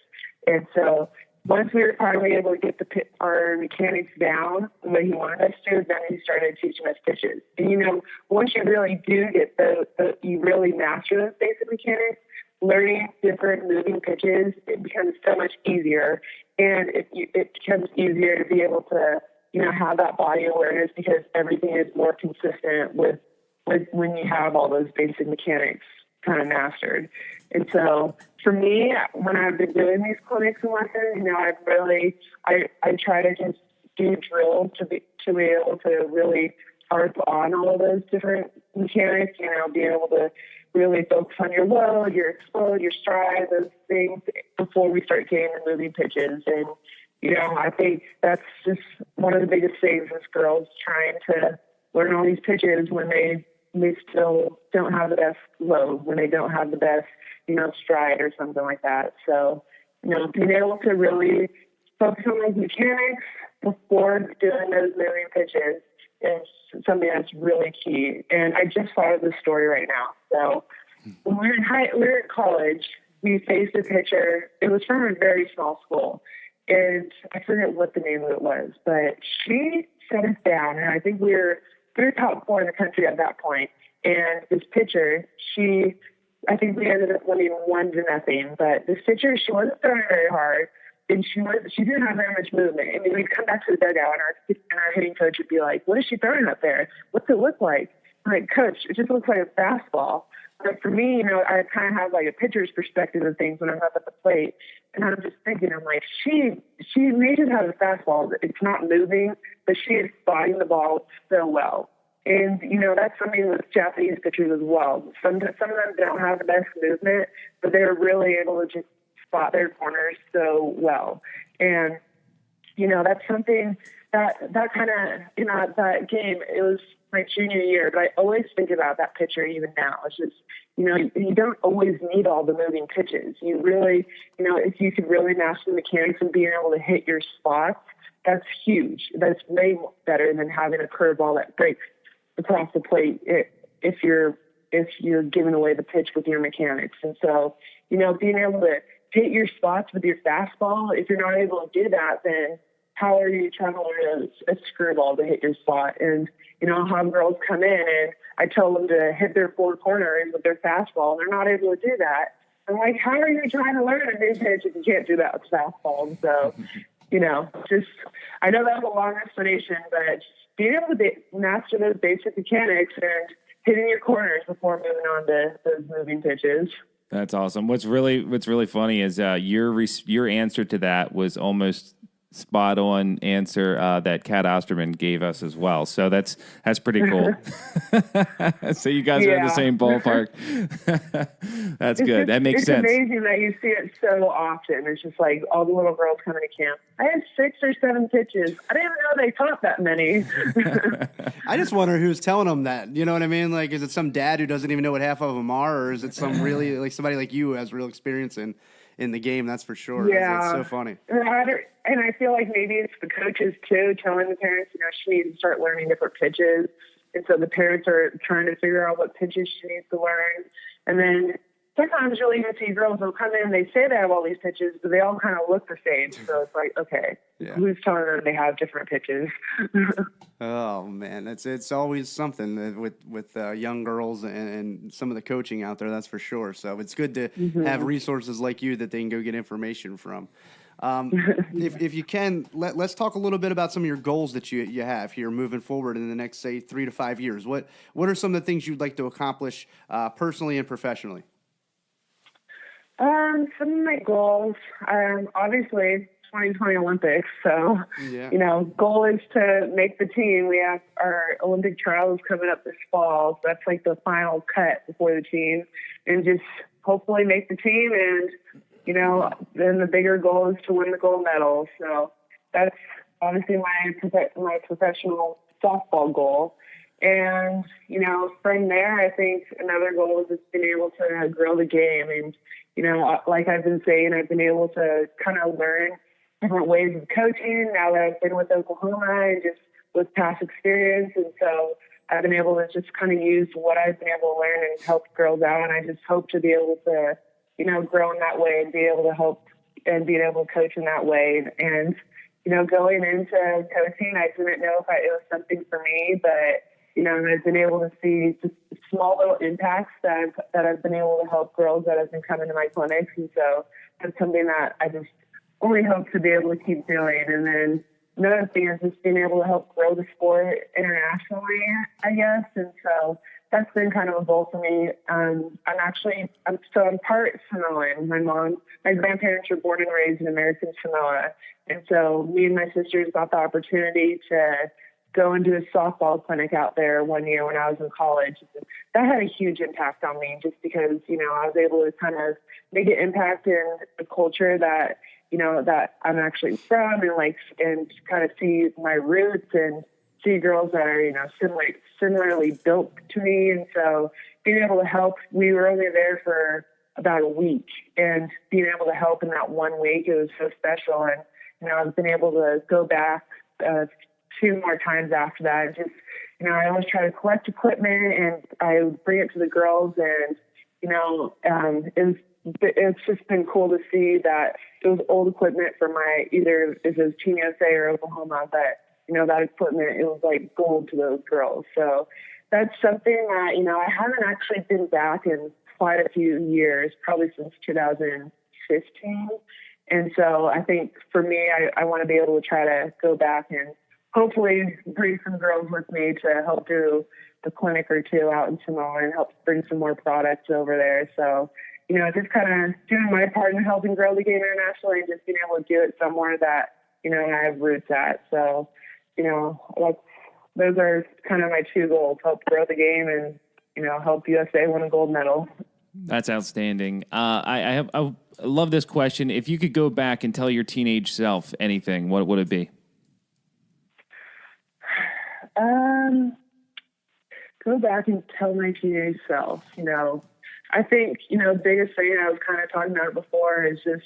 And so once we were finally able to get our mechanics down the way he wanted us to, then he started teaching us pitches. And once you really do get you really master those basic mechanics, learning different moving pitches, it becomes so much easier. And it becomes easier to be able to, have that body awareness, because everything is more consistent with when you have all those basic mechanics kind of mastered. And so for me, when I've been doing these clinics and lessons, I try to just do drills to be able to really harp on all of those different mechanics, being able to really focus on your load, your explode, your stride, those things before we start getting the moving pitches. And, I think that's just one of the biggest things is girls trying to learn all these pitches when they still don't have the best load, when they don't have the best, stride or something like that. So, being able to really focus on those mechanics before doing those moving pitches is something that's really key. And I just thought of this story right now. So when we were in college, we faced a pitcher. It was from a very small school, and I forget what the name of it was, but she set us down, and I think we were top 4 in the country at that point. And this pitcher, she I think we ended up winning 1-0. But this pitcher, she wasn't throwing very hard, and she didn't have very much movement. I mean, we'd come back to the dugout, and our hitting coach would be like, "What is she throwing up there? What's it look like?" I'm like, "Coach, it just looks like a fastball." But for me, I kind of have like a pitcher's perspective of things when I'm up at the plate, and I'm just thinking, I'm like, she may just have a fastball. It's not moving, but she is spotting the ball so well. And, that's something with Japanese pitchers as well. Some of them don't have the best movement, but they're really able to just spot their corners so well. And, that's something that kind of, that game, it was my junior year, but I always think about that pitcher even now. It's just, you don't always need all the moving pitches. You really, if you could really master the mechanics and being able to hit your spots, that's huge. That's way better than having a curveball that breaks across the plate if you're giving away the pitch with your mechanics. And so, being able to hit your spots with your fastball, if you're not able to do that, then how are you trying to learn a screwball to hit your spot? And, I'll have girls come in and I tell them to hit their four corners with their fastball, and they're not able to do that. I'm like, how are you trying to learn a new pitch if you can't do that with fastball? And so, I know that was a long explanation, but being able to master those basic mechanics and hitting your corners before moving on to those moving pitches. That's awesome. What's really funny is your answer to that was almost spot on answer that Kat Osterman gave us as well. So that's pretty cool. So you guys are in the same ballpark. That's good. That makes sense. It's amazing that you see it so often. It's just like all the little girls coming to camp. I had 6 or 7 pitches. I didn't even know they taught that many. I just wonder who's telling them that. You know what I mean? Like, is it some dad who doesn't even know what half of them are, or is it some really like somebody like you who has real experience in the game? That's for sure. Yeah, it's so funny. And I feel like maybe it's the coaches too, telling the parents, she needs to start learning different pitches. And so the parents are trying to figure out what pitches she needs to learn. And then sometimes you'll even see girls who come in, they say they have all these pitches, but they all kind of look the same. So it's like, okay, who's telling them they have different pitches? Oh man, it's always something with young girls and some of the coaching out there. That's for sure. So it's good to have resources like you that they can go get information from. If you can, let's talk a little bit about some of your goals that you have here moving forward in the next, say, 3 to 5 years. What are some of the things you'd like to accomplish personally and professionally? Some of my goals, obviously 2020 Olympics. So, goal is to make the team. We have our Olympic trials coming up this fall. So that's like the final cut before the team, and just hopefully make the team. And, then the bigger goal is to win the gold medal. So that's obviously my professional softball goal. And, from there, I think another goal is just being able to grow the game. And, like I've been saying, I've been able to kind of learn different ways of coaching now that I've been with Oklahoma and just with past experience. And so I've been able to just kind of use what I've been able to learn and help girls out. And I just hope to be able to, grow in that way and be able to help and being able to coach in that way. And going into coaching, I didn't know if it was something for me, but I've been able to see just small little impacts that I've been able to help girls that have been coming to my clinics. And so that's something that I just only hope to be able to keep doing. And then another thing is just being able to help grow the sport internationally, I guess. And so that's been kind of a goal for me. I'm part Samoan. My grandparents were born and raised in American Samoa. And so me and my sisters got the opportunity to go and do a softball clinic out there one year when I was in college. That had a huge impact on me just because, I was able to kind of make an impact in the culture that, that I'm actually from and kind of see my roots and see girls that are, similarly built to me. And so being able to help, we were only there for about a week, and being able to help in that 1 week, it was so special. And, I've been able to go back 2 more times after that. And just, I always try to collect equipment and I bring it to the girls, and, it's just been cool to see that it was old equipment for either it was Team USA or Oklahoma, but, that equipment, it was like gold to those girls. So that's something that, I haven't actually been back and quite a few years, probably since 2015. And so I think for me, I want to be able to try to go back and hopefully bring some girls with me to help do the clinic or two out in Samoa and help bring some more products over there. So, just kind of doing my part in helping grow the game internationally and just being able to do it somewhere that, I have roots at. So, those are kind of my two goals: help grow the game and, help USA win a gold medal. That's outstanding. I love this question. If you could go back and tell your teenage self anything, what would it be? Go back and tell my teenage self, I think, the biggest thing I was kind of talking about before is just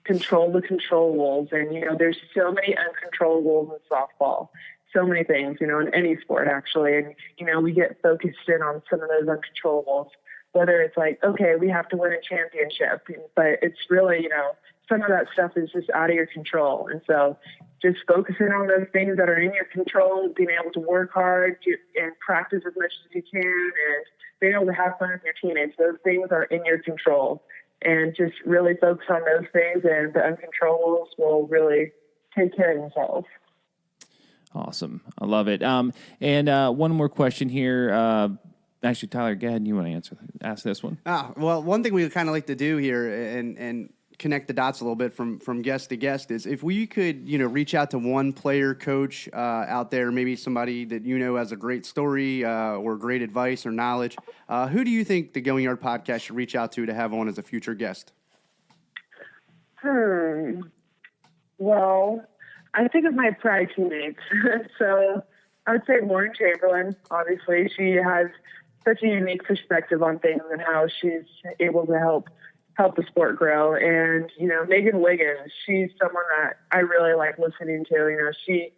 control the controllables. And, there's so many uncontrollables in softball, so many things, in any sport actually. And, we get focused in on some of those uncontrollables, whether it's like, okay, we have to win a championship, but it's really, some of that stuff is just out of your control. And so just focusing on those things that are in your control, being able to work hard and practice as much as you can, and being able to have fun with your teammates. Those things are in your control. And just really focus on those things, and the uncontrollables will really take care of themselves. Awesome. I love it. And one more question here. Actually, Tyler, go ahead and you want to ask this one. Well, one thing we kind of like to do here and connect the dots a little bit from guest to guest is if we could, reach out to one player, coach out there, maybe somebody that has a great story or great advice or knowledge. Who do you think the Going Yard podcast should reach out to have on as a future guest? Well, I think of my Pride teammates. So I would say Lauren Chamberlain. Obviously, she has such a unique perspective on things and how she's able to help the sport grow. And, Megan Wiggins, she's someone that I really like listening to. She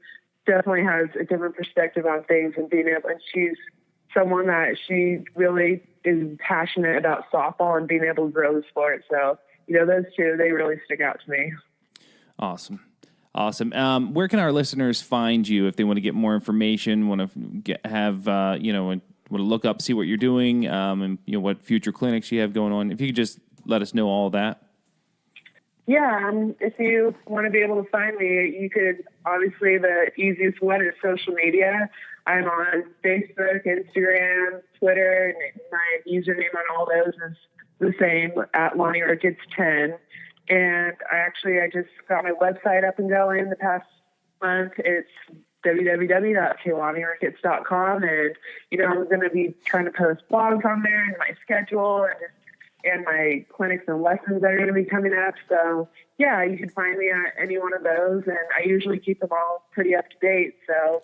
definitely has a different perspective on things and she's someone that she really is passionate about softball and being able to grow the sport. So, those two, they really stick out to me. Awesome. Where can our listeners find you if they want to get more information, want to want to look up, see what you're doing, and what future clinics you have going on? If you could just let us know all that. Yeah, if you want to be able to find me, you could, obviously the easiest one is social media. I'm on Facebook, Instagram, Twitter, and my username on all those is the same, at Lonnie Ricketts 10. And I just got my website up and going the past month. It's www.KeilaniRicketts.com. And, I'm going to be trying to post blogs on there and my schedule and my clinics and lessons that are going to be coming up. So, yeah, you can find me at any one of those. And I usually keep them all pretty up to date. So,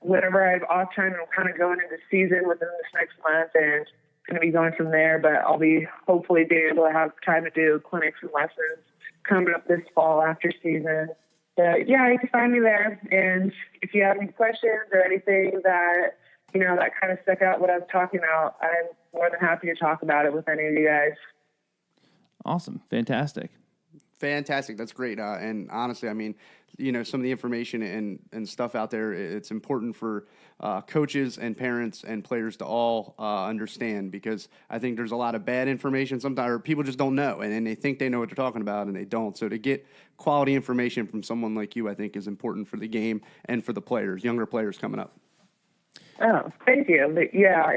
whenever I have off time, I'm kind of going into season within this next month and going to be going from there. But I'll be hopefully being able to have time to do clinics and lessons coming up this fall after season. But yeah, you can find me there. And if you have any questions or anything that, that kind of stuck out what I was talking about, I'm more than happy to talk about it with any of you guys. Awesome. Fantastic. That's great. And honestly, I mean, some of the information and stuff out there, it's important for coaches and parents and players to all understand, because I think there's a lot of bad information sometimes, or people just don't know, and they think they know what they're talking about, and they don't. So to get quality information from someone like you, I think is important for the game and for the players, younger players coming up. Oh, thank you. But yeah,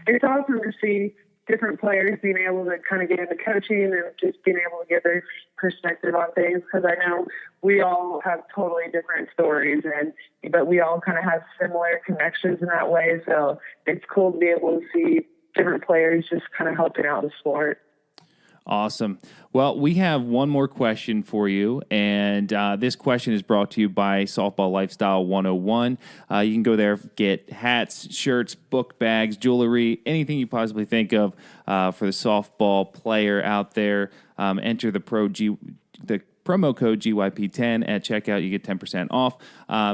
it's awesome to see different players being able to kind of get into coaching and just being able to get their perspective on things, because I know we all have totally different stories, but we all kind of have similar connections in that way. So it's cool to be able to see different players just kind of helping out the sport. Awesome. Well, we have one more question for you, and this question is brought to you by Softball Lifestyle 101. You can go there, get hats, shirts, book bags, jewelry, anything you possibly think of for the softball player out there. Enter the promo code GYP10 at checkout. You get 10% off.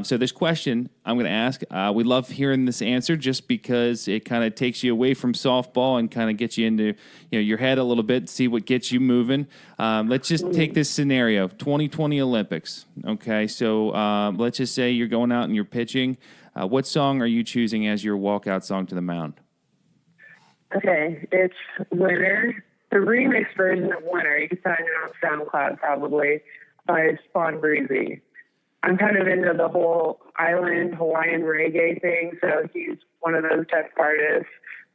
So this question I'm going to ask, we love hearing this answer just because it kind of takes you away from softball and kind of gets you into your head a little bit, see what gets you moving. Let's just take this scenario, 2020 Olympics. Okay, so let's just say you're going out and you're pitching. What song are you choosing as your walkout song to the mound? Okay, it's Winter. The remix version of Winter. You can find it on SoundCloud probably by Spawn Breezy. I'm kind of into the whole island Hawaiian reggae thing, so he's one of those type of artists.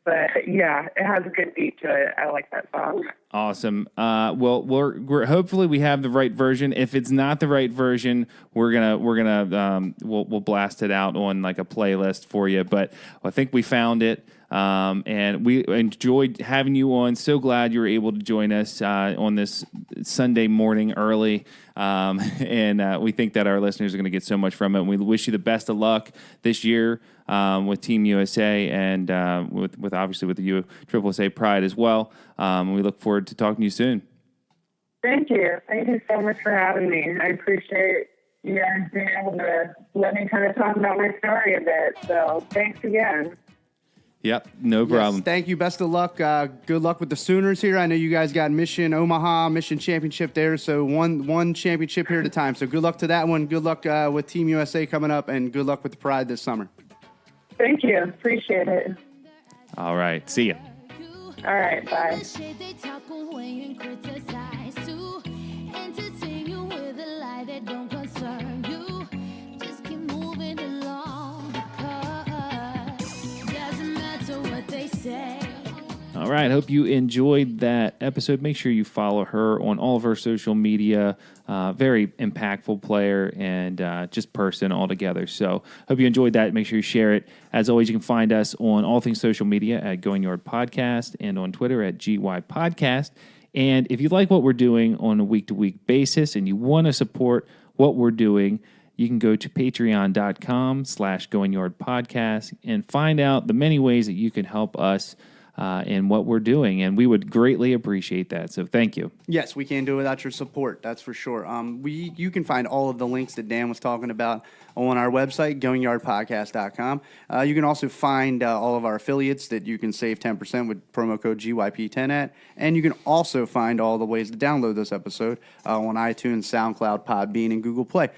But yeah, it has a good beat to it. I like that song. Awesome. Well, we're hopefully we have the right version. If it's not the right version, we'll blast it out on like a playlist for you. But I think we found it. And we enjoyed having you on. So glad you were able to join us on this Sunday morning early. And we think that our listeners are going to get so much from it. And we wish you the best of luck this year with Team USA and with obviously with the USSSA Pride as well. We look forward to talking to you soon. Thank you. Thank you so much for having me. I appreciate you guys being able to let me kind of talk about my story a bit. So thanks again. Yep, no problem. Yes, thank you. Best of luck. Good luck with the Sooners here. I know you guys got Mission Championship there, so one championship here at a time. So good luck to that one. Good luck with Team USA coming up, and good luck with the Pride this summer. Thank you. Appreciate it. All right, see ya. All right, bye. All right, hope you enjoyed that episode. Make sure you follow her on all of her social media. Very impactful player and just person altogether. So hope you enjoyed that. Make sure you share it. As always, you can find us on all things social media at Going Yard Podcast and on Twitter at GY Podcast. And if you like what we're doing on a week-to-week basis and you want to support what we're doing, you can go to patreon.com/Going Yard Podcast and find out the many ways that you can help us in what we're doing, and we would greatly appreciate that. So thank you. Yes, we can't do it without your support. That's for sure. You can find all of the links that Dan was talking about on our website, goingyardpodcast.com. You can also find all of our affiliates that you can save 10% with promo code GYP10 at, and you can also find all the ways to download this episode on iTunes, SoundCloud, Podbean, and Google Play.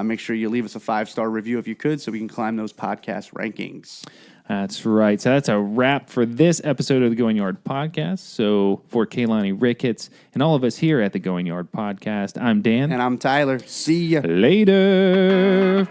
Make sure you leave us a 5-star review if you could, so we can climb those podcast rankings. That's right. So that's a wrap for this episode of the Going Yard Podcast. So for Keilani Ricketts and all of us here at the Going Yard Podcast, I'm Dan. And I'm Tyler. See ya. Later.